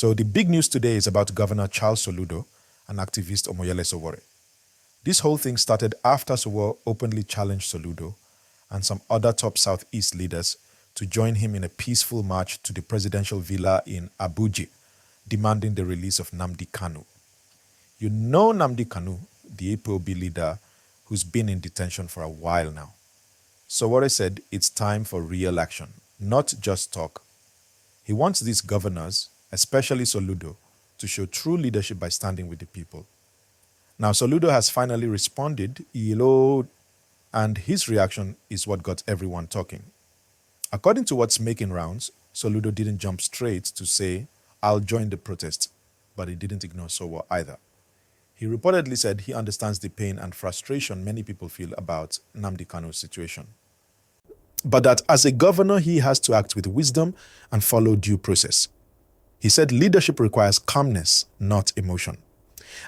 So the big news today is about Governor Charles Soludo and activist Omoyele Sowore. This whole thing started after Sowore openly challenged Soludo and some other top Southeast leaders to join him in a peaceful march to the presidential villa in Abuja, demanding the release of Nnamdi Kanu. You know Nnamdi Kanu, the IPOB leader who's been in detention for a while now. Sowore said it's time for real action, not just talk. He wants these governors, especially Soludo, to show true leadership by standing with the people. Now, Soludo has finally responded, and his reaction is what got everyone talking. According to what's making rounds, Soludo didn't jump straight to say, I'll join the protest, but he didn't ignore Sowore either. He reportedly said he understands the pain and frustration many people feel about Nnamdi Kanu's situation, but that as a governor, he has to act with wisdom and follow due process. He said leadership requires calmness, not emotion.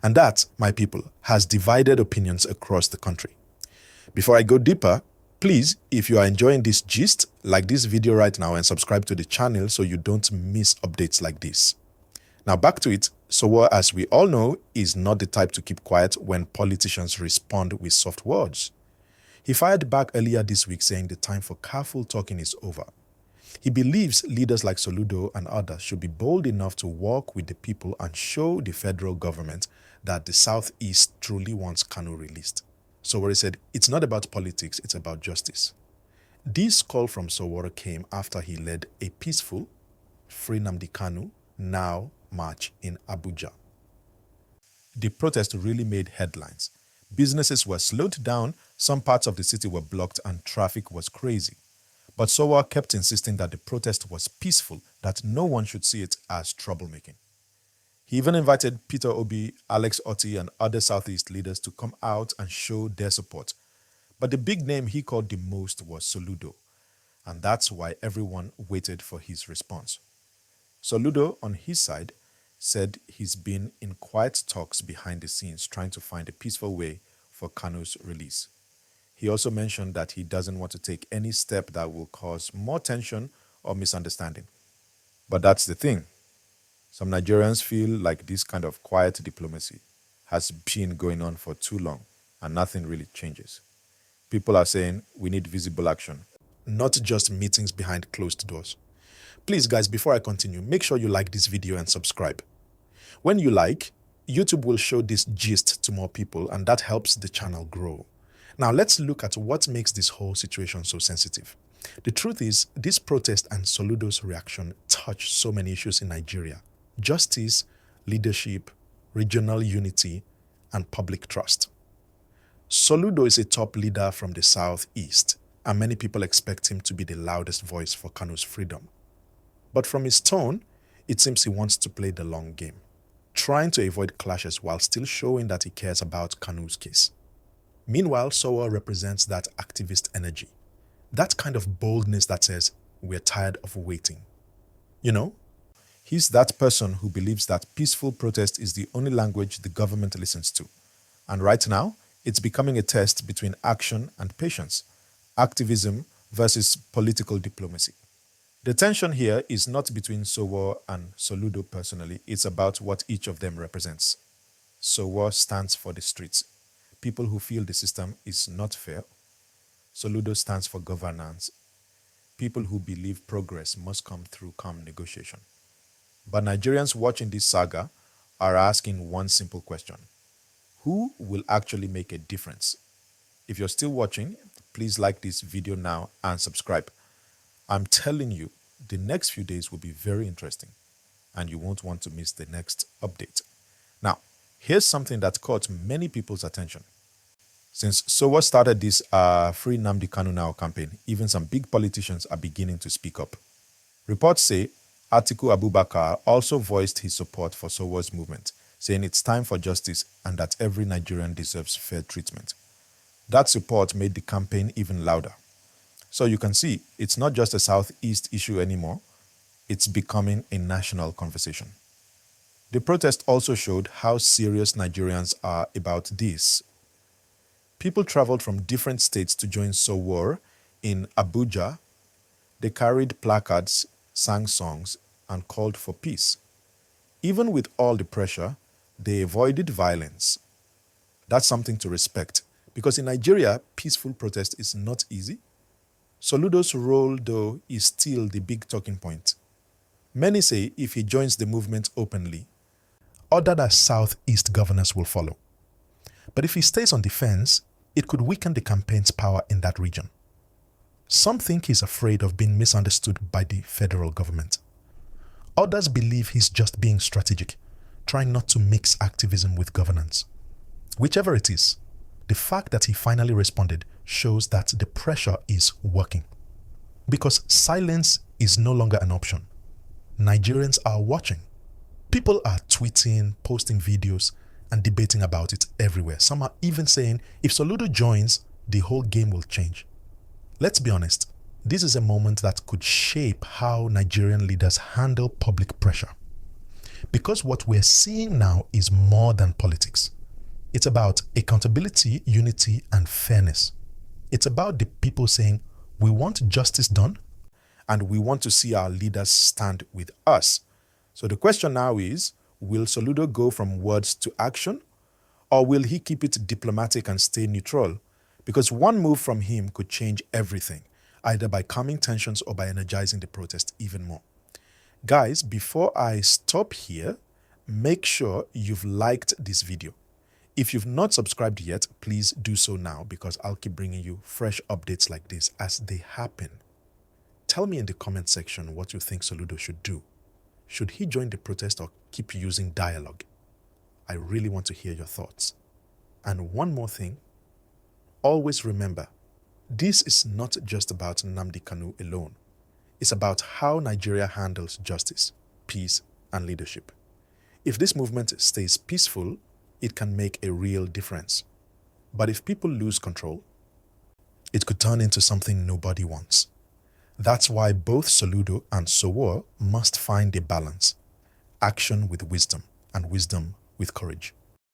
And that, my people, has divided opinions across the country. Before I go deeper, please, if you are enjoying this gist, like this video right now and subscribe to the channel so you don't miss updates like this. Now back to it. Sowore, as we all know, is not the type to keep quiet when politicians respond with soft words. He fired back earlier this week saying the time for careful talking is over. He believes leaders like Soludo and others should be bold enough to walk with the people and show the federal government that the Southeast truly wants Kanu released. Sowore said, it's not about politics, it's about justice. This call from Sowore came after he led a peaceful, Free Nnamdi Kanu Now march in Abuja. The protest really made headlines. Businesses were slowed down, some parts of the city were blocked, and traffic was crazy. But Sowore kept insisting that the protest was peaceful, that no one should see it as troublemaking. He even invited Peter Obi, Alex Otti, and other Southeast leaders to come out and show their support. But the big name he called the most was Soludo, and that's why everyone waited for his response. Soludo, on his side, said he's been in quiet talks behind the scenes trying to find a peaceful way for Kanu's release. He also mentioned that he doesn't want to take any step that will cause more tension or misunderstanding. But that's the thing. Some Nigerians feel like this kind of quiet diplomacy has been going on for too long and nothing really changes. People are saying we need visible action, not just meetings behind closed doors. Please, guys, before I continue, make sure you like this video and subscribe. When you like, YouTube will show this gist to more people, and that helps the channel grow. Now, let's look at what makes this whole situation so sensitive. The truth is, this protest and Soludo's reaction touch so many issues in Nigeria: justice, leadership, regional unity, and public trust. Soludo is a top leader from the Southeast, and many people expect him to be the loudest voice for Kanu's freedom. But from his tone, it seems he wants to play the long game, trying to avoid clashes while still showing that he cares about Kanu's case. Meanwhile, Sowore represents that activist energy, that kind of boldness that says, we're tired of waiting. You know, he's that person who believes that peaceful protest is the only language the government listens to. And right now, it's becoming a test between action and patience, activism versus political diplomacy. The tension here is not between Sowore and Soludo personally, it's about what each of them represents. Sowore stands for the streets, people who feel the system is not fair. Soludo stands for governance, people who believe progress must come through calm negotiation. But Nigerians watching this saga are asking one simple question: who will actually make a difference? If you're still watching, please like this video now and subscribe. I'm telling you, the next few days will be very interesting and you won't want to miss the next update. Now, here's something that caught many people's attention. Since Sowore started this Free Nnamdi Kanu Now campaign, even some big politicians are beginning to speak up. Reports say Atiku Abubakar also voiced his support for Sowore's movement, saying it's time for justice and that every Nigerian deserves fair treatment. That support made the campaign even louder. So you can see, it's not just a Southeast issue anymore, it's becoming a national conversation. The protest also showed how serious Nigerians are about this. People traveled from different states to join Sowore in Abuja. They carried placards, sang songs, and called for peace. Even with all the pressure, they avoided violence. That's something to respect, because in Nigeria, peaceful protest is not easy. Soludo's role, though, is still the big talking point. Many say if he joins the movement openly, other Southeast governors will follow. But if he stays on the fence, it could weaken the campaign's power in that region. Some think he's afraid of being misunderstood by the federal government. Others believe he's just being strategic, trying not to mix activism with governance. Whichever it is, the fact that he finally responded shows that the pressure is working. Because silence is no longer an option. Nigerians are watching. People are tweeting, posting videos, and debating about it everywhere. Some are even saying if Soludo joins, the whole game will change. Let's be honest, this is a moment that could shape how Nigerian leaders handle public pressure. Because what we're seeing now is more than politics. It's about accountability, unity, and fairness. It's about the people saying, we want justice done, and we want to see our leaders stand with us. So the question now is, will Soludo go from words to action, or will he keep it diplomatic and stay neutral? Because one move from him could change everything, either by calming tensions or by energizing the protest even more. Guys, before I stop here, make sure you've liked this video. If you've not subscribed yet, please do so now, because I'll keep bringing you fresh updates like this as they happen. Tell me in the comment section what you think Soludo should do. Should he join the protest or keep using dialogue? I really want to hear your thoughts. And one more thing, always remember, this is not just about Nnamdi Kanu alone. It's about how Nigeria handles justice, peace, and leadership. If this movement stays peaceful, it can make a real difference. But if people lose control, it could turn into something nobody wants. That's why both Soludo and Sowore must find a balance. Action with wisdom, and wisdom with courage.